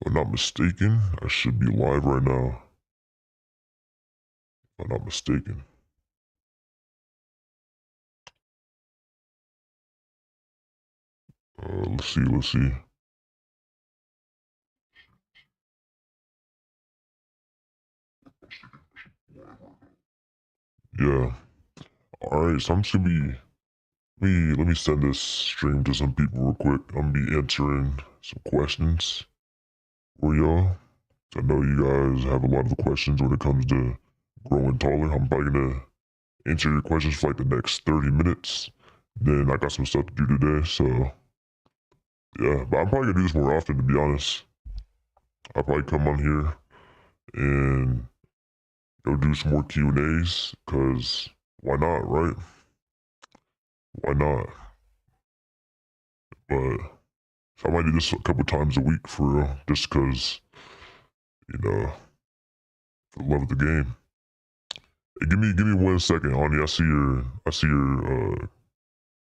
If I'm not mistaken, I should be live right now. If I'm not mistaken. Let's see. Yeah. Alright, so I'm just gonna be let me send this stream to some people real quick. I'm gonna be answering some questions for y'all. I know you guys have a lot of questions when it comes to growing taller. I'm probably gonna answer your questions for like the next 30 minutes. Then I got some stuff to do today, so yeah. But I'm probably gonna do this more often, to be honest. I'll probably come on here and do some more Q&As, cause why not, right? Why not? But so I might do this a couple times a week for real, just cause for the love of the game. Hey, give me 1 second, Ani. I see your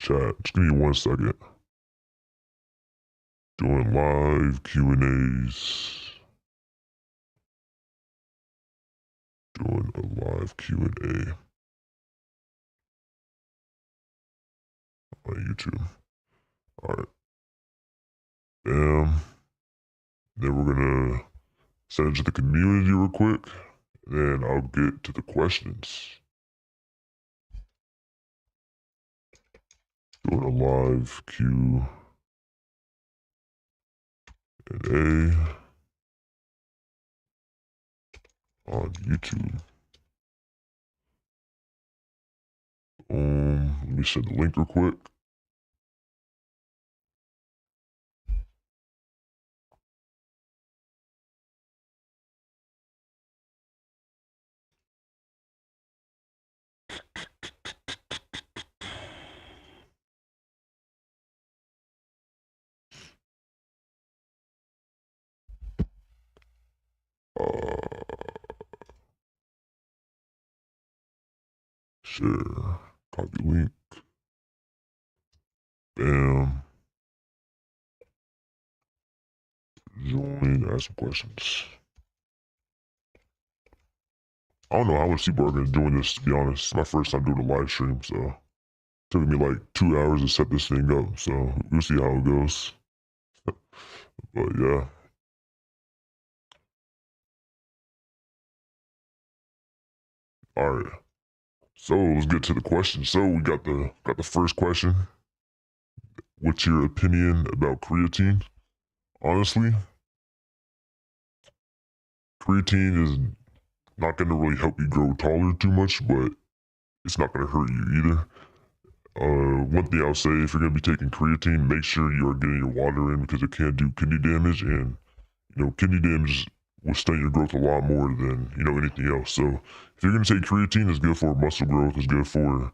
chat. Just give me 1 second. Doing live Q&As. Doing a live Q&A on YouTube. Alright. Bam. Then we're gonna send it to the community real quick. Then I'll get to the questions. Doing a live Q&A on YouTube. Let me send the link real quick. Share, copy link. Bam. Join, ask some questions. I don't know how much people are going to join this, to be honest. It's my first time doing a live stream, so it took me like 2 hours to set this thing up, so we'll see how it goes. But yeah. Alright. So let's get to the question. So we got the first question. What's your opinion about creatine? Honestly, creatine is not going to really help you grow taller too much, but it's not going to hurt you either. One thing I'll say, if you're going to be taking creatine, make sure you are getting your water in, because it can do kidney damage, and kidney damage will stunt your growth a lot more than anything else. So if you're going to take creatine, it's good for muscle growth. It's good for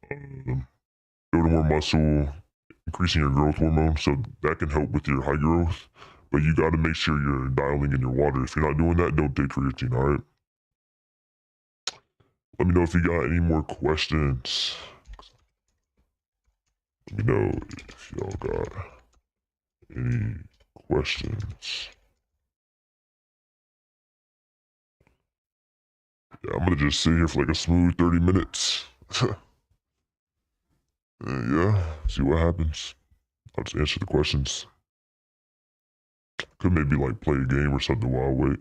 building more muscle, increasing your growth hormone, so that can help with your high growth. But you got to make sure you're dialing in your water. If you're not doing that, don't take creatine. All right. Let me know if you got any more questions. Let me know if y'all got any questions. Yeah, I'm gonna just sit here for like a smooth 30 minutes. Yeah, see what happens. I'll just answer the questions. Could maybe like play a game or something while I wait.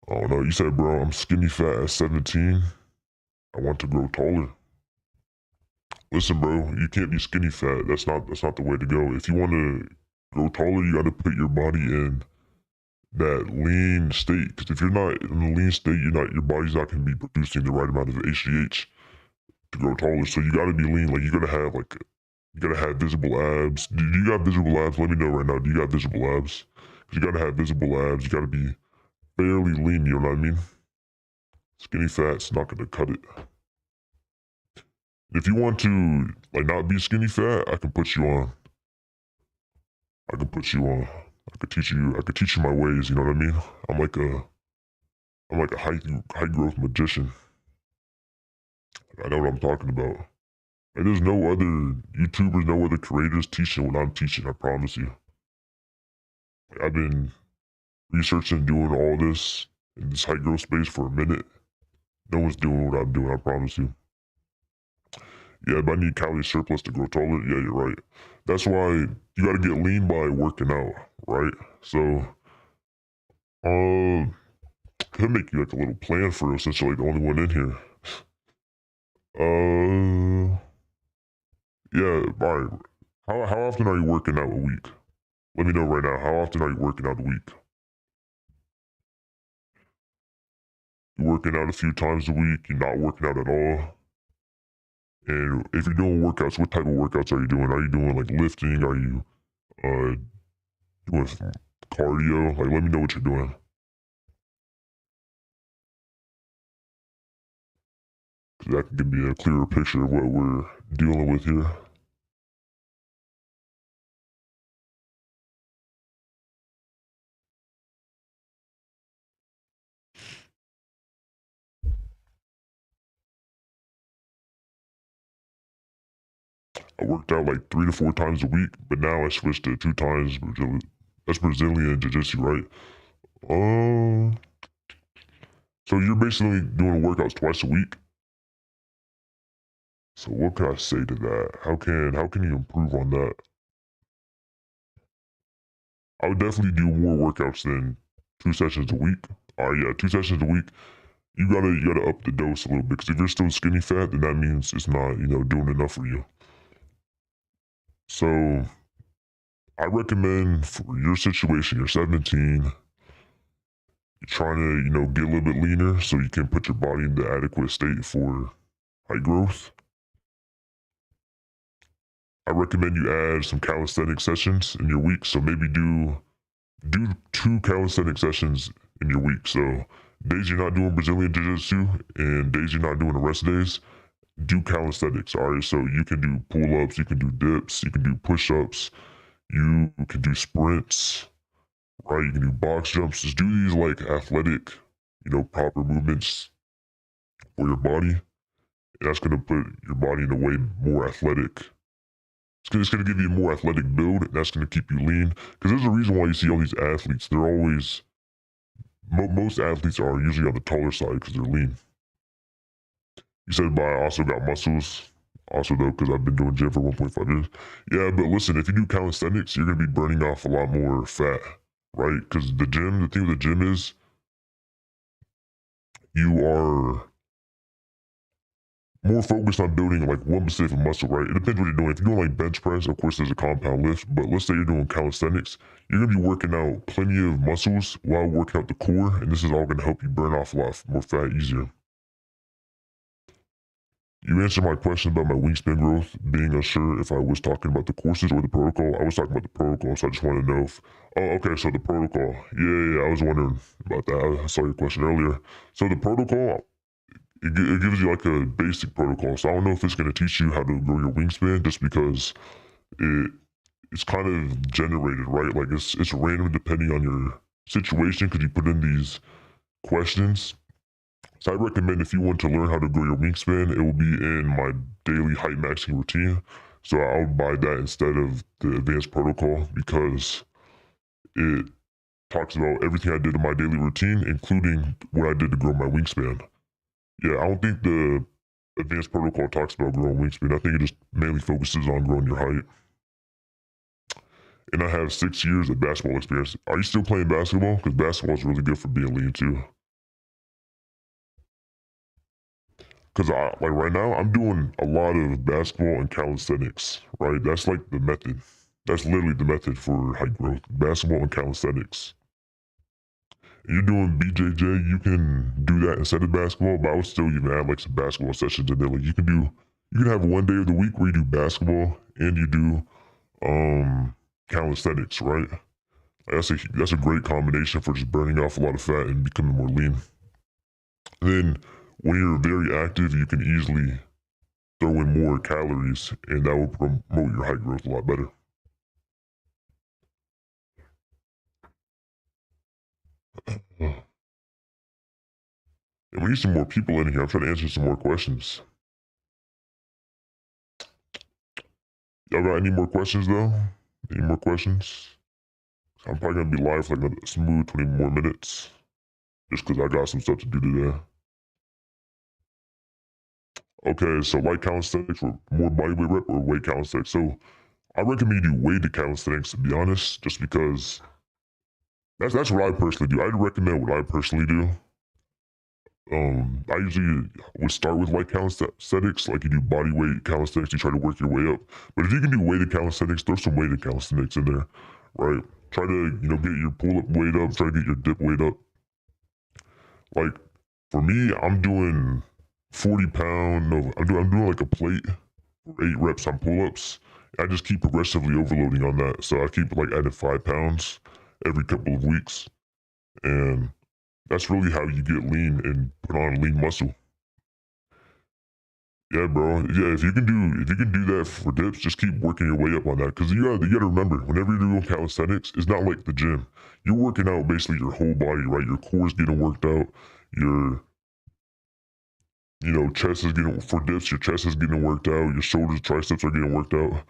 Oh no, you said, bro, I'm skinny fat at 17. I want to grow taller. Listen, bro, you can't be skinny fat. That's not the way to go. If you want to grow taller, you got to put your body in that lean state. Because if you're not in a lean state, your body's not going to be producing the right amount of HGH to grow taller. So you got to be lean. Like you gotta have visible abs. Do you got visible abs? Let me know right now. Do you got visible abs? Because you gotta have visible abs. You gotta be fairly lean. You know what I mean? Skinny fat's not gonna cut it. If you want to like not be skinny fat, I can put you on. I can put you on. I could teach you my ways. You know what I mean? I'm like a high growth magician. I know what I'm talking about. And there's no other YouTubers, no other creators teaching what I'm teaching. I promise you. I've been researching doing all this in this height growth space for a minute. No one's doing what I'm doing, I promise you. Yeah, but I need calorie surplus to grow taller. Yeah, you're right. That's why you gotta get lean by working out, right? So, could make you like a little plan for real since you're like the only one in here. Yeah, alright. How often are you working out a week? Let me know right now. How often are you working out a week? You working out a few times a week? You're not working out at all? And if you're doing workouts, what type of workouts are you doing? Are you doing like lifting? Are you uh doing cardio? Like, let me know what you're doing. Cause that can give me a clearer picture of what we're dealing with here. I worked out like 3 to 4 times a week, but now I switched to 2 times. That's Brazilian Jiu-Jitsu, right? Uh, so you're basically doing workouts twice a week. So what can I say to that? How can you improve on that? I would definitely do more workouts than 2 sessions a week. All right, yeah, 2 sessions a week. You gotta up the dose a little bit because if you're still skinny fat, then that means it's not doing enough for you. So I recommend for your situation, you're 17, you're trying to get a little bit leaner so you can put your body in the adequate state for height growth. I recommend you add some calisthenic sessions in your week. So maybe do 2 calisthenic sessions in your week. So days you're not doing Brazilian Jiu-Jitsu and days you're not doing the rest days, do calisthenics. All right. So you can do pull-ups, you can do dips, you can do push-ups, you can do sprints, right? You can do box jumps. Just do these like athletic, proper movements for your body. And that's gonna put your body in a way more athletic. It's gonna give you a more athletic build, and that's gonna keep you lean. Because there's a reason why you see all these athletes. They're always most athletes are usually on the taller side because they're lean. You said, but I also got muscles. Also though, because I've been doing gym for 1.5 years. Yeah, but listen, if you do calisthenics, you're gonna be burning off a lot more fat, right? Because the thing with the gym is you are more focused on building like one specific muscle, right? It depends what you're doing. If you're doing like bench press, of course there's a compound lift, but let's say you're doing calisthenics, you're gonna be working out plenty of muscles while working out the core, and this is all gonna help you burn off a lot more fat easier. You answered my question about my wingspan growth, being unsure if I was talking about the courses or the protocol. I was talking about the protocol, so I just want to know if. Oh, okay, so the protocol. Yeah, I was wondering about that. I saw your question earlier. So the protocol, it gives you like a basic protocol. So I don't know if it's going to teach you how to grow your wingspan just because it's kind of generated, right? Like it's random depending on your situation because you put in these questions. So I recommend if you want to learn how to grow your wingspan, it will be in my daily height maxing routine. So I would buy that instead of the advanced protocol because it talks about everything I did in my daily routine, including what I did to grow my wingspan. Yeah, I don't think the advanced protocol talks about growing wingspan. I think it just mainly focuses on growing your height. And I have 6 years of basketball experience. Are you still playing basketball? Because basketball is really good for being lean too. Because like right now, I'm doing a lot of basketball and calisthenics, right? That's like the method. That's literally the method for height growth, basketball and calisthenics. You're doing BJJ, you can do that instead of basketball, but I would still even add like some basketball sessions in there. Like you can have one day of the week where you do basketball and you do calisthenics, right? That's a great combination for just burning off a lot of fat and becoming more lean. Then when you're very active, you can easily throw in more calories, and that will promote your height growth a lot better. And we need some more people in here. I'm trying to answer some more questions. Y'all got any more questions though? Any more questions? I'm probably gonna be live for like a smooth 20 more minutes, just because I got some stuff to do today. Okay, so light calisthenics or more bodyweight rep or weight calisthenics. So I recommend you do weighted calisthenics to be honest, just because that's what I personally do. I'd recommend what I personally do. I usually would start with light calisthenics, like you do body weight calisthenics, you try to work your way up. But if you can do weighted calisthenics, throw some weighted calisthenics in there, right? Try to, get your pull up weight up, try to get your dip weight up. Like for me, I'm doing 40 pound, no, I'm doing like a plate for 8 reps on pull ups. I just keep progressively overloading on that. So I keep like adding 5 pounds every couple of weeks. And that's really how you get lean and put on lean muscle. Yeah, bro. Yeah, if you can do that for dips, just keep working your way up on that. Cause you gotta remember, whenever you're doing calisthenics, it's not like the gym. You're working out basically your whole body, right? Your core's getting worked out. Your chest is getting for dips. Your chest is getting worked out. Your shoulders, triceps are getting worked out.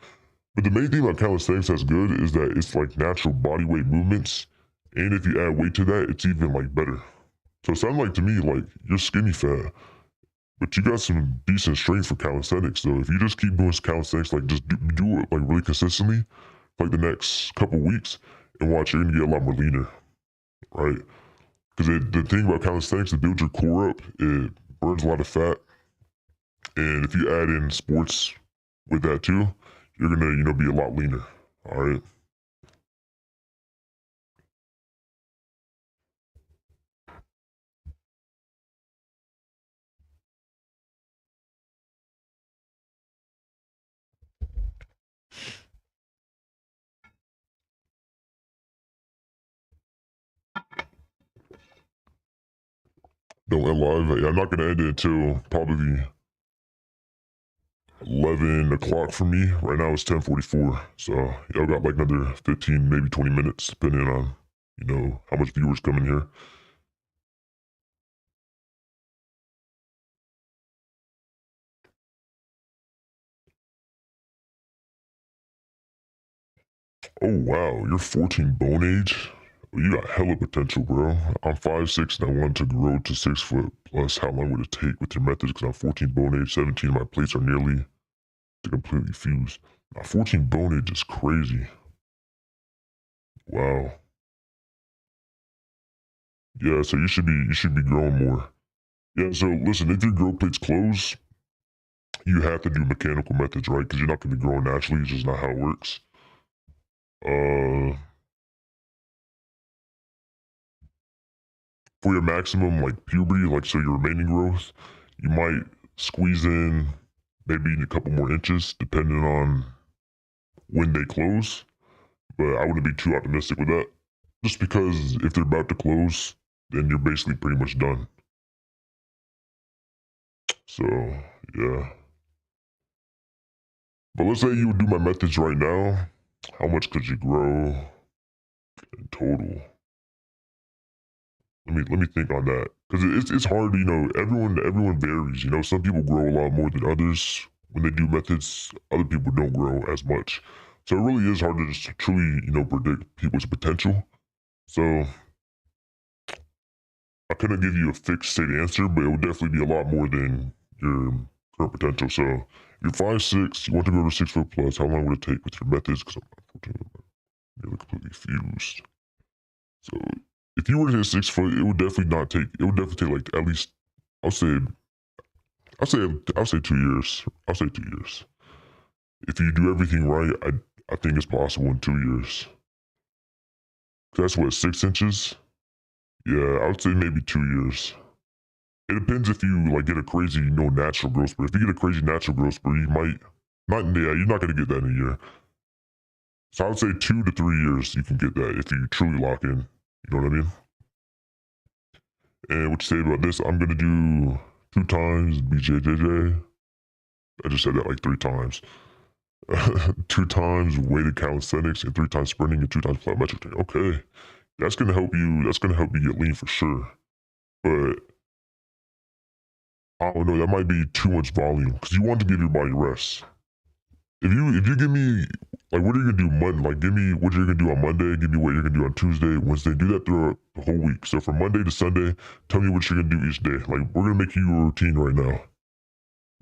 But the main thing about calisthenics that's good is that it's like natural body weight movements, and if you add weight to that, it's even like better. So it sounds like to me like you're skinny fat, but you got some decent strength for calisthenics. So if you just keep doing calisthenics, like just do it like really consistently, like the next couple weeks, and watch, you're gonna get a lot more leaner, right? Because the thing about calisthenics, it builds your core up, it burns a lot of fat, and if you add in sports with that too, you're gonna be a lot leaner. All right. Don't end live. Yeah, I'm not gonna end it until probably 11 o'clock for me. Right now it's 10:44. So y'all got like another 15, maybe 20 minutes, depending on how much viewers come in here. Oh wow, you're 14 bone age. You got hella potential, bro. I'm 5'6" and I want to grow to 6 foot. Plus, how long would it take with your methods? Because I'm 14 bone age, 17. My plates are nearly to completely fuse. Now, 14 bone age is crazy. Wow. Yeah, so you should be growing more. Yeah, so listen, if your growth plates close, you have to do mechanical methods, right? Because you're not going to be growing naturally. It's just not how it works. Uh, for your maximum like puberty, like so your remaining growth, you might squeeze in maybe a couple more inches, depending on when they close. But I wouldn't be too optimistic with that, just because if they're about to close, then you're basically pretty much done. So yeah. But let's say you would do my methods right now. How much could you grow in total? Let me think on that, because it's hard. Everyone varies. Some people grow a lot more than others when they do methods. Other people don't grow as much. So it really is hard to just truly predict people's potential. So I couldn't give you a fixed state answer, but it would definitely be a lot more than your current potential. So if you're 5'6", you want to go to 6 foot plus. How long would it take with your methods? Because I'm nearly completely fused. So if you were to hit 6 foot, it would definitely not take. It would definitely take like at least. I'll say. I'll say 2 years. I'll say 2 years. If you do everything right, I think it's possible in 2 years. That's what, 6 inches. Yeah, I would say maybe 2 years. It depends if you like get a crazy natural growth spurt. If you get a crazy natural growth spurt, you might not. Yeah, you're not gonna get that in a year. So I would say 2 to 3 years you can get that if you truly lock in. You know what I mean? And what you say about this? I'm gonna do 2 times BJJJ. I just said that like 3 times. 2 times weighted calisthenics and 3 times sprinting and 2 times plyometric training. Okay, that's gonna help you. That's gonna help you get lean for sure. But I don't know. That might be too much volume because you want to give your body rest. If you give me like what are you gonna do Monday? Like give me what you're gonna do on Monday. Give me what you're gonna do on Tuesday, Wednesday. Do that throughout the whole week. So from Monday to Sunday, tell me what you're gonna do each day. Like we're gonna make you a routine right now.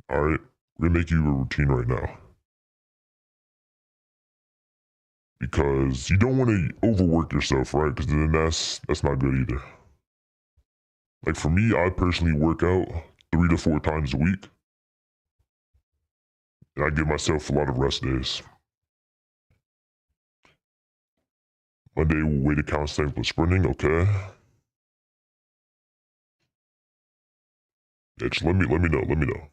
All right, we're gonna make you a routine right now because you don't want to overwork yourself, right? Because then that's not good either. Like for me, I personally work out 3 to 4 times a week, and I give myself a lot of rest days. Monday, weighted calisthenics plus sprinting. Okay. Yeah, just let me know. Let me know.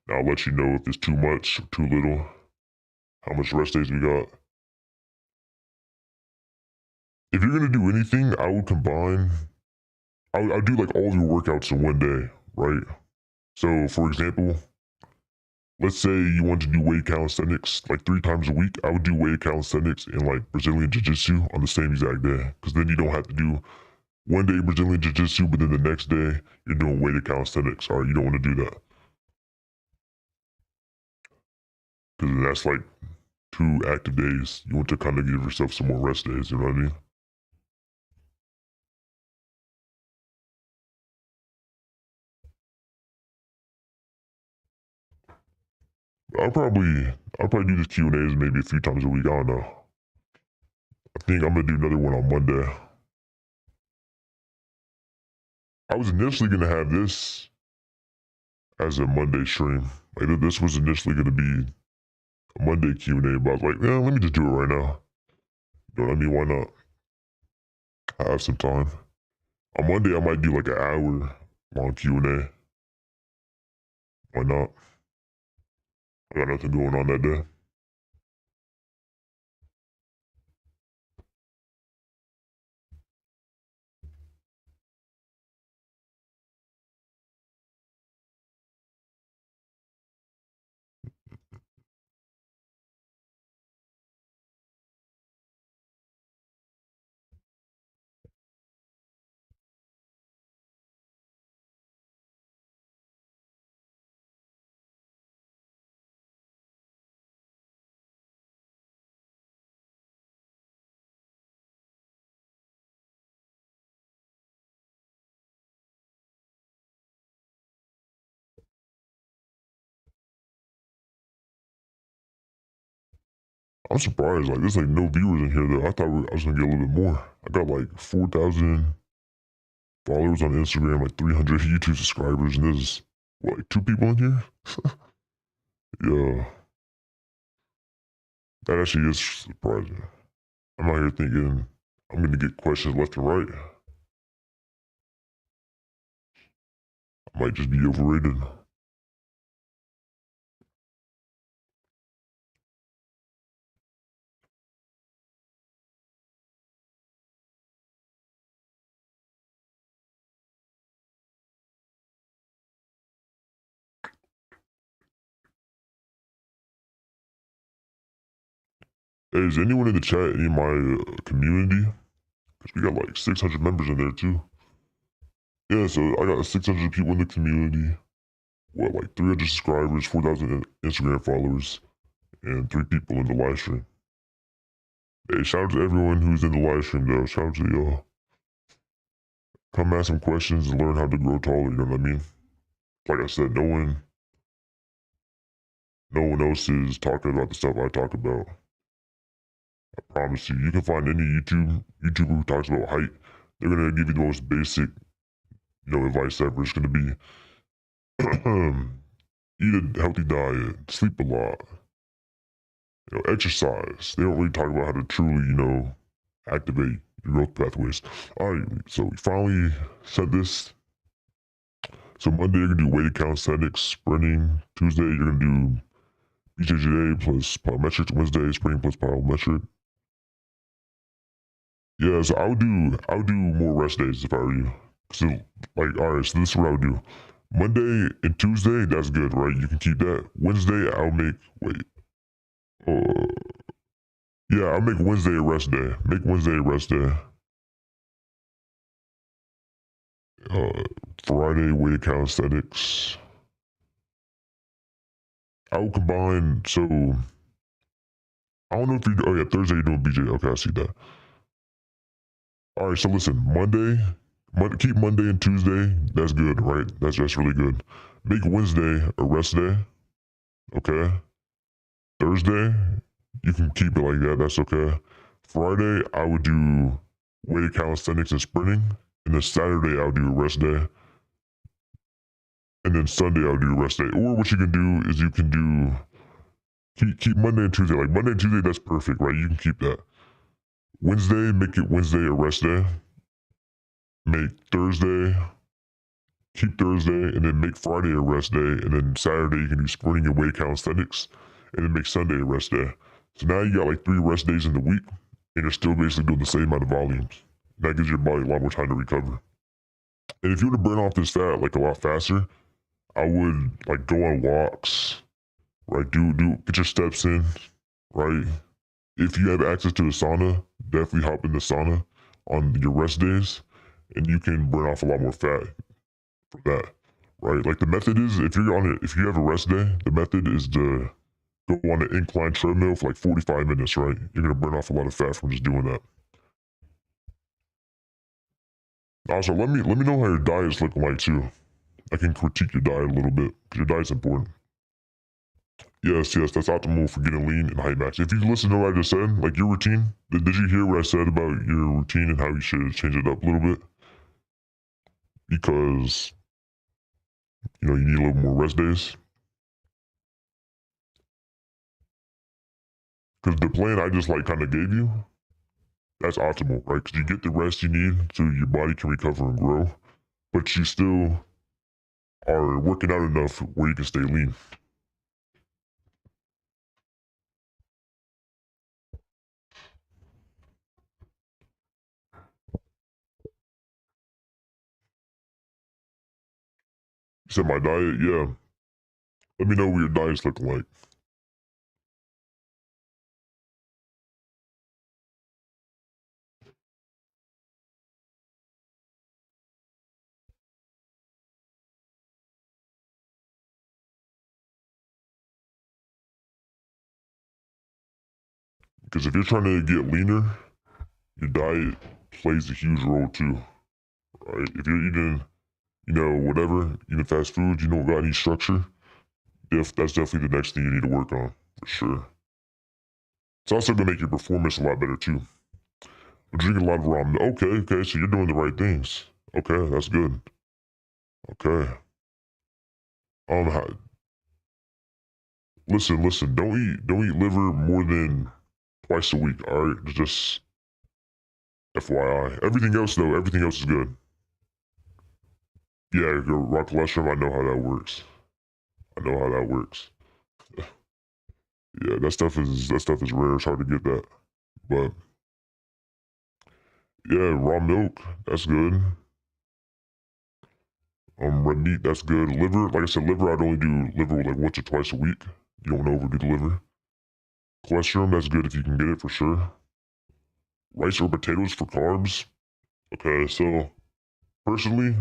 I'll let you know if it's too much, too little, how much rest days we got. If you're gonna do anything, I would combine. I'll do like all your workouts in one day, right? So, for example, let's say you want to do weight calisthenics like 3 times a week. I would do weight calisthenics and like Brazilian Jiu Jitsu on the same exact day, because then you don't have to do one day Brazilian Jiu Jitsu, but then the next day you're doing weighted calisthenics. All right, you don't want to do that because that's like 2 active days. You want to kind of give yourself some more rest days. You know what I mean? I'll probably do this Q&As maybe a few times a week. I don't know. I think I'm gonna do another one on Monday. I was initially gonna have this as a Monday stream. Like this was initially gonna be a Monday Q&A, but I was like, yeah, let me just do it right now. You know what I mean? Why not? I have some time. On Monday, I might do like an hour long Q&A. Why not? I got nothing going on that day. I'm surprised. Like there's like no viewers in here though. I thought I was gonna get a little bit more. I got like 4,000 followers on Instagram, like 300 YouTube subscribers, and there's what, like 2 people in here? Yeah, that actually is surprising. I'm out here thinking I'm gonna get questions left and right. I might just be overrated. Hey, is anyone in the chat in my community? Because we got like 600 members in there too. Yeah, so I got 600 people in the community. What, like 300 subscribers, 4,000 Instagram followers, and 3 people in the live stream. Hey, shout out to everyone who's in the live stream though. Shout out to y'all. Come ask some questions and learn how to grow taller. You know what I mean? Like I said, no one else is talking about the stuff I talk about. I promise you. You can find any YouTuber who talks about height. They're gonna give you the most basic, advice ever. It's gonna be eat a healthy diet, sleep a lot, exercise. They don't really talk about how to truly, activate your growth pathways. All right, so we finally said this. So Monday you're gonna do weighted calisthenics, sprinting. Tuesday you're gonna do BJJ plus plyometrics. Wednesday sprinting plus plyometric. Yeah, so I would do more rest days if I were you. So like, all right, so this is what I would do. Monday and Tuesday, that's good, right? You can keep that. Wednesday, I'll make uh, yeah, I'll make Wednesday a rest day. Make Wednesday a rest day. Uh, Friday weighted calisthenics. I will combine. So I don't know if you. Oh yeah, Thursday you're doing BJ. Okay, I see that. All right, so listen, Monday, keep Monday and Tuesday. That's good, right? That's really good. Make Wednesday a rest day. Okay. Thursday, you can keep it like that. That's okay. Friday, I would do weighted calisthenics and sprinting, and then Saturday I would do a rest day, and then Sunday I would do a rest day. Or what you can do is you can do keep Monday and Tuesday. Like Monday and Tuesday, that's perfect, right? You can keep that. Wednesday, make it Wednesday a rest day. Make Thursday, keep Thursday, and then make Friday a rest day, and then Saturday you can do sprinting and weight calisthenics, and then make Sunday a rest day. So now you got like 3 rest days in the week, and you're still basically doing the same amount of volumes. That gives your body a lot more time to recover. And if you want to burn off this fat like a lot faster, I would like go on walks, right? Get your steps in, right? If you have access to the sauna, definitely hop in the sauna on your rest days, and you can burn off a lot more fat from that, right? Like the method is, if you have a rest day, the method is to go on an incline treadmill for like 45 minutes, right? You're gonna burn off a lot of fat from just doing that. Also, let me know how your diet's looking like too. I can critique your diet a little bit because your diet's important. Yes, that's optimal for getting lean and height max. If you listen to what I just said, like your routine, did you hear what I said about your routine and how you should change it up a little bit? Because you need a little more rest days. Because the plan I just like kind of gave you, that's optimal, right? Because you get the rest you need so your body can recover and grow, but you still are working out enough where you can stay lean. You said my diet, yeah. Let me know what your diet's looking like. Because if you're trying to get leaner, your diet plays a huge role too, right? If you're eating, whatever, eating fast food, you don't got any structure, that's definitely the next thing you need to work on, for sure. It's also going to make your performance a lot better too. I'm drinking a lot of ramen. Okay, so you're doing the right things. Okay, that's good. Okay. Um, listen. Don't eat liver more than twice a week. All right, just FYI. Everything else is good. Yeah, raw cholesterol. I know how that works. Yeah, that stuff is rare. It's hard to get that, but yeah, raw milk. That's good. Red meat. That's good. Liver. Like I said, liver. I'd only do liver like once or twice a week. You don't want to overdo the liver. Cholesterol. That's good if you can get it for sure. Rice or potatoes for carbs. Okay, so personally,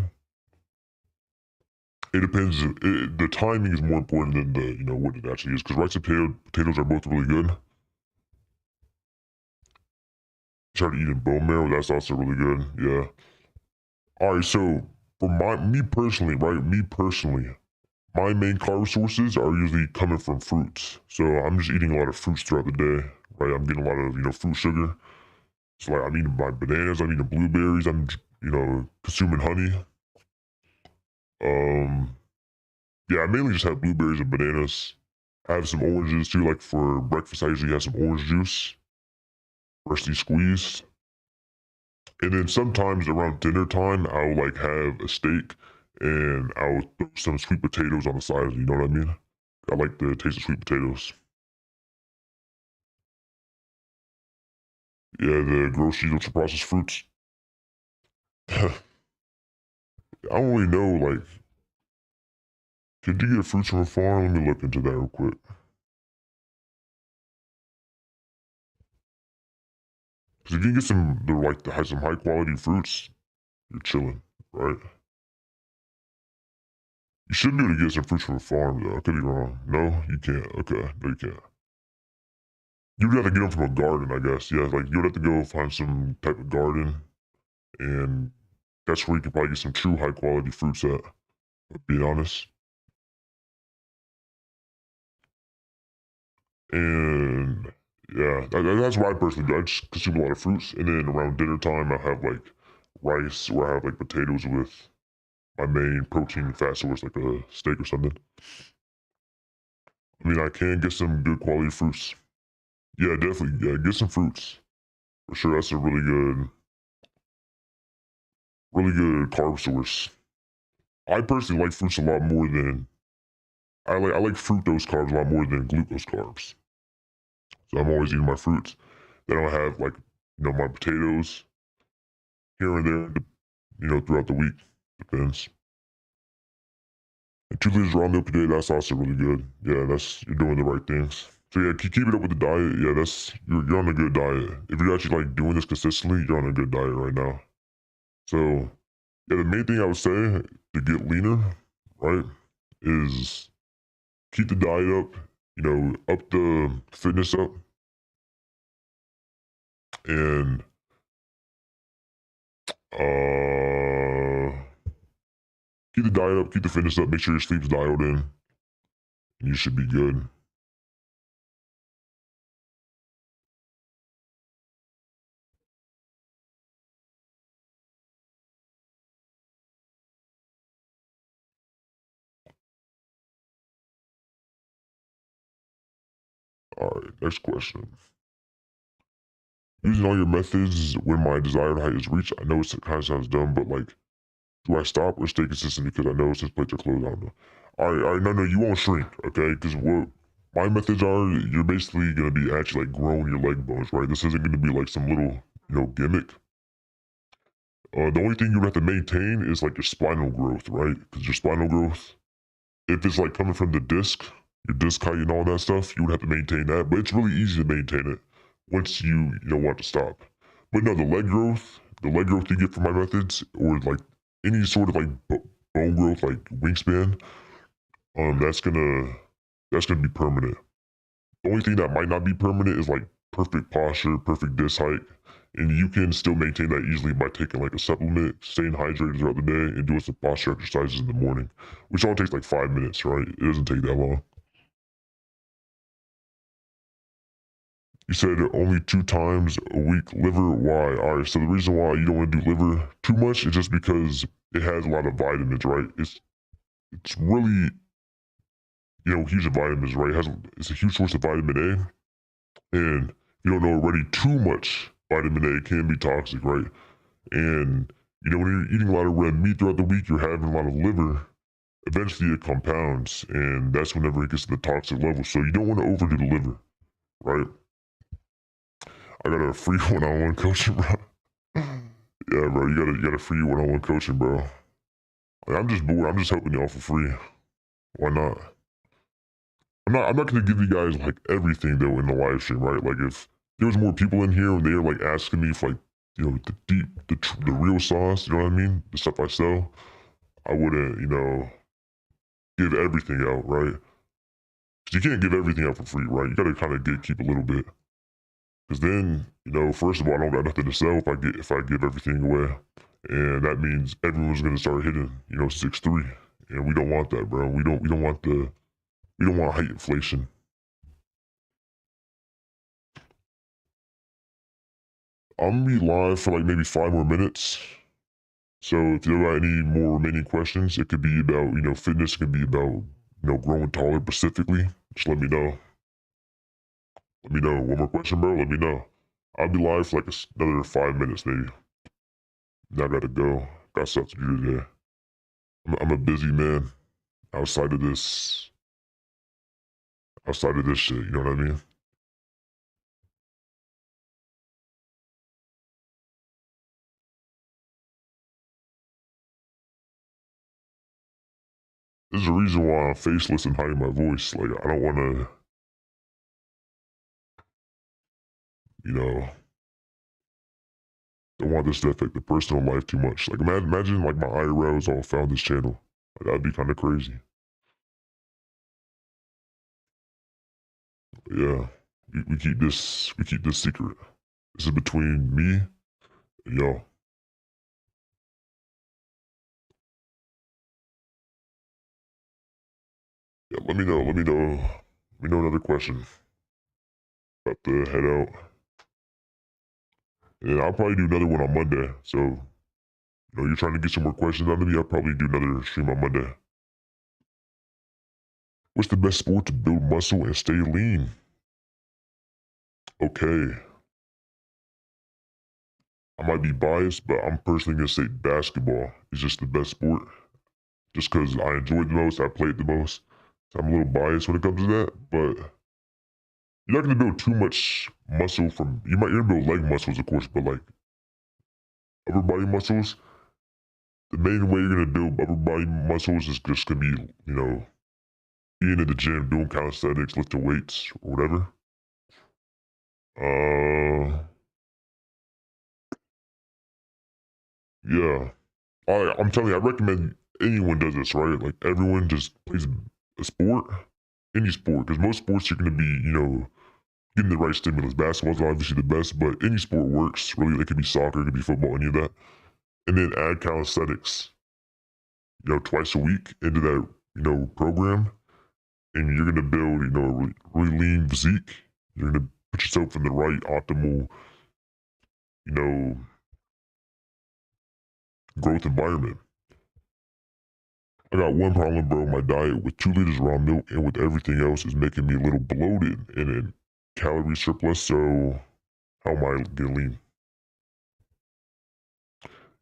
it depends. The timing is more important than the what it actually is. Because rice and potatoes are both really good. Start eating bone marrow. That's also really good. Yeah. All right. So for me personally, right? Me personally, my main carb sources are usually coming from fruits. So I'm just eating a lot of fruits throughout the day. Right. I'm getting a lot of fruit sugar. So like I'm eating my bananas. I'm eating blueberries. I'm consuming honey. Um. Yeah, I mainly just have blueberries and bananas. I have some oranges too. Like for breakfast, I usually have some orange juice, freshly squeezed. And then sometimes around dinner time, I'll like have a steak and I'll throw some sweet potatoes on the side. You know what I mean? I like the taste of sweet potatoes. Yeah, the grocery ultra processed fruits. I don't really know. Like, could you get fruits from a farm? Let me look into that real quick. Because if you get some high quality fruits, you're chilling, right? You should be able to get some fruits from a farm, though. I could be wrong. No, you can't. Okay, no, you can't. You'd have to get them from a garden, I guess. Yeah, like you'd have to go find some type of garden, and that's where you can probably get some true high quality fruits at. To be honest. And yeah, that's what I personally do. I just consume a lot of fruits, and then around dinner time, I have like rice or I have like potatoes with my main protein and fat source, like a steak or something. I mean, I can get some good quality fruits. Yeah, definitely. Yeah, get some fruits for sure. That's a really good carb source. I personally like fruits a lot more than I like fructose carbs a lot more than glucose carbs. So I'm always eating my fruits. Then I'll have like my potatoes here and there, throughout the week. Depends. And 2 liters of raw milk a day, that's also really good. Yeah, you're doing the right things. So yeah, keep it up with the diet. Yeah, you're on a good diet. If you're actually like doing this consistently, you're on a good diet right now. So yeah, the main thing I would say to get leaner, right, is keep the diet up, up the fitness up, and uh keep the diet up, keep the fitness up, make sure your sleep's dialed in, and you should be good. All right, next question. Using all your methods when my desired height is reached, I know it kind of sounds dumb, but like, do I stop or stay consistent? Because I know since plates are closed, I don't know. All right, no, you won't shrink, okay? Because what my methods are, you're basically gonna be actually like growing your leg bones, right? This isn't gonna be like some little, gimmick. The only thing you have to maintain is like your spinal growth, right? Because your spinal growth, if it's like coming from the disc, your disc height and all that stuff, you would have to maintain that. But it's really easy to maintain it once you want to stop. But no, the leg growth you get from my methods, or like any sort of like bone growth, like wingspan, that's gonna be permanent. The only thing that might not be permanent is like perfect posture, perfect disc height. And you can still maintain that easily by taking like a supplement, staying hydrated throughout the day, and doing some posture exercises in the morning, which all takes like 5 minutes, right? It doesn't take that long. You said only 2 times a week liver. Why? All right. So the reason why you don't want to do liver too much is just because it has a lot of vitamins, right? It's really huge in vitamins, right? It's a huge source of vitamin A, and you don't know already, too much vitamin A can be toxic, right? And when you're eating a lot of red meat throughout the week, you're having a lot of liver. Eventually, it compounds, and that's whenever it gets to the toxic level. So you don't want to overdo the liver, right? I got a free one-on-one coaching, bro. Yeah, bro, you got a free one-on-one coaching, bro. Like, I'm just bored. I'm just helping y'all for free. Why not? I'm not gonna give you guys like everything though in the live stream, right? Like if there was more people in here and they're like asking me for like the deep the real sauce, you know what I mean? The stuff I sell, I wouldn't give everything out, right? 'Cause you can't give everything out for free, right? You gotta kind of keep a little bit. Because then, first of all, I don't got nothing to sell if I give everything away, and that means everyone's gonna start hitting 6'3", and we don't want that, bro. We don't want height inflation. I'm gonna be live for like maybe 5 more minutes. So if you got any more remaining questions, it could be about fitness, it could be about growing taller specifically. Just let me know. Let me know. One more question, bro. Let me know. I'll be live for like another 5 minutes, maybe. Now I gotta go. Got stuff to do today. I'm a busy man. Outside of this, outside of this shit, you know what I mean? There's a reason why I'm faceless and hiding my voice. Like I don't want to, you know, don't want this to affect the personal life too much. Like imagine like my IRLs all found this channel. Like, that'd be kind of crazy. Yeah, we keep this secret. This is between me and y'all. Yeah, let me know. Let me know. Let me know another question. About to head out, and I'll probably do another one on Monday. So, you're trying to get some more questions out of me. I'll probably do another stream on Monday. What's the best sport to build muscle and stay lean? Okay, I might be biased, but I'm personally gonna say basketball is just the best sport. Just because I enjoy it the most, I play it the most. So I'm a little biased when it comes to that, but you're not gonna build too much muscle from. You're gonna build leg muscles, of course, but like upper body muscles, the main way you're gonna build upper body muscles is just gonna be, being in the gym, doing calisthenics, lifting weights, or whatever. Uh, yeah. I'm telling you, I recommend anyone does this, right? Like everyone just plays a sport, any sport, because most sports you're gonna be, getting the right stimulus. Basketball's obviously the best, but any sport works. Really, it could be soccer, it could be football, any of that. And then add calisthenics, twice a week into that, program, and you're gonna build, a really, really lean physique. You're gonna put yourself in the right optimal, you know, growth environment. I got one problem, bro. My diet with 2 liters of raw milk and with everything else is making me a little bloated and in calorie surplus. So how am I getting lean?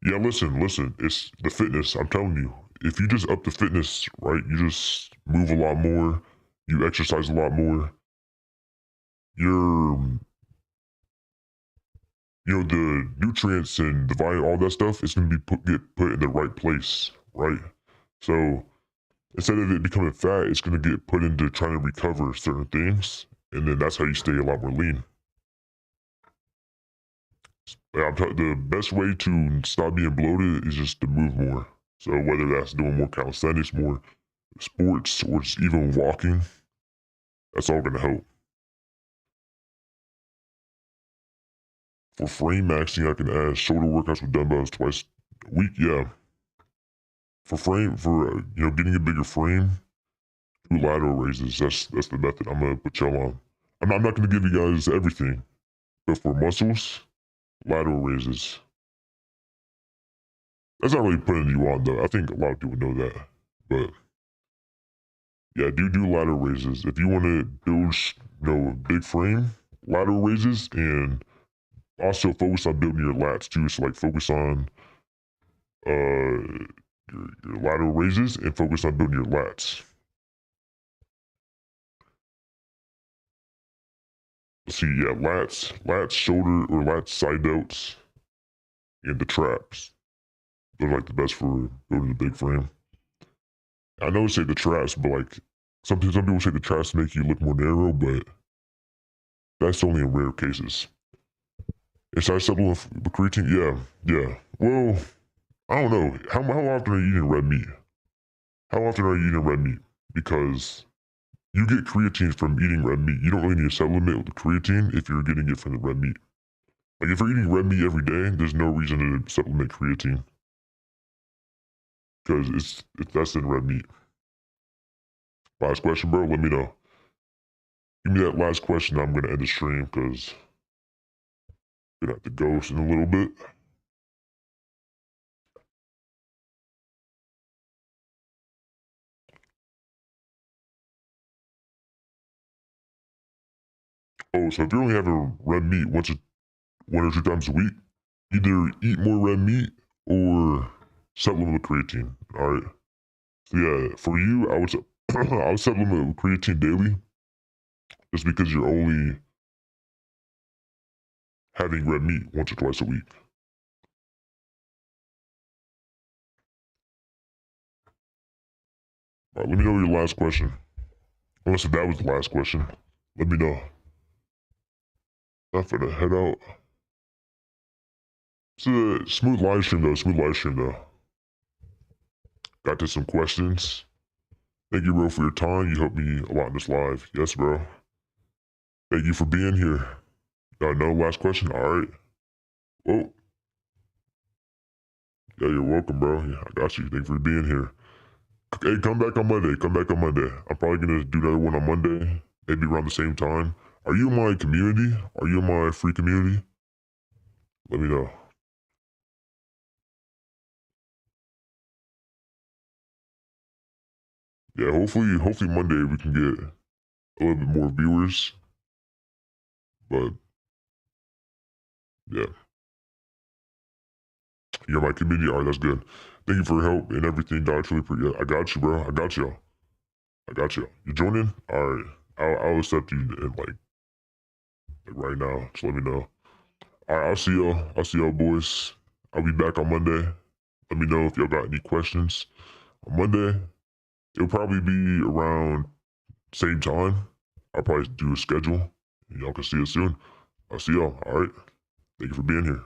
Yeah, listen. It's the fitness. I'm telling you, if you just up the fitness, right? You just move a lot more. You exercise a lot more. Your, the nutrients and the vitamin, all that stuff, is gonna be get put in the right place, right? So instead of it becoming fat, it's gonna get put into trying to recover certain things, and then that's how you stay a lot more lean. The best way to stop being bloated is just to move more. So whether that's doing more calisthenics, more sports, or just even walking, that's all gonna help. For frame maxing, I can add shoulder workouts with dumbbells twice a week. Yeah. For getting a bigger frame, do lateral raises. That's the method I'm gonna put y'all on. I'm not gonna give you guys everything, but for muscles, lateral raises. That's not really putting you on though. I think a lot of people know that, but yeah, do lateral raises if you want to build, a big frame. Lateral raises, and also focus on building your lats too. So like focus on your lateral raises and focus on building your lats. Let's see, yeah, lats, shoulder or lats, side delts, and the traps. They're like the best for building a big frame. I know say the traps, but like some people say the traps make you look more narrow, but that's only in rare cases. Is I supplement with creatine? Yeah. Well, I don't know. How often are you eating red meat? How often are you eating red meat? Because you get creatine from eating red meat. You don't really need to supplement with the creatine if you're getting it from the red meat. Like if you're eating red meat every day, there's no reason to supplement creatine because that's in red meat. Last question, bro. Let me know. Give me that last question. I'm gonna end the stream because I'm gonna have to ghost in a little bit. Oh, so if you're only having red meat one or two times a week, either eat more red meat or supplement with creatine. All right. So yeah, for you, I would supplement with creatine daily, just because you're only having red meat once or twice a week. All right, let me know your last question. Unless if that was the last question, let me know. Not for the head out. It's a smooth live stream though. got to some questions. Thank you, bro, for your time. You helped me a lot in this live. Yes, bro. Thank you for being here. No last question. All right. Whoa. Yeah, you're welcome, bro. Yeah, I got you. Thank you for being here. Hey, come back on Monday. Come back on Monday. I'm probably gonna do another one on Monday, maybe around the same time. Are you in my community? Are you in my free community? Let me know. Yeah, hopefully Monday we can get a little bit more viewers. But yeah, you're my community. All right, that's good. Thank you for your help and everything, dog. Truly, yeah, I got you, bro. I got you. I got you. You joining? All right. I'll accept you in like right now. Just let me know. All right, I'll see y'all. I'll see y'all, boys. I'll be back on Monday. Let me know if y'all got any questions. On Monday, it'll probably be around same time. I'll probably do a schedule. And y'all can see it soon. I'll see y'all. All right. Thank you for being here.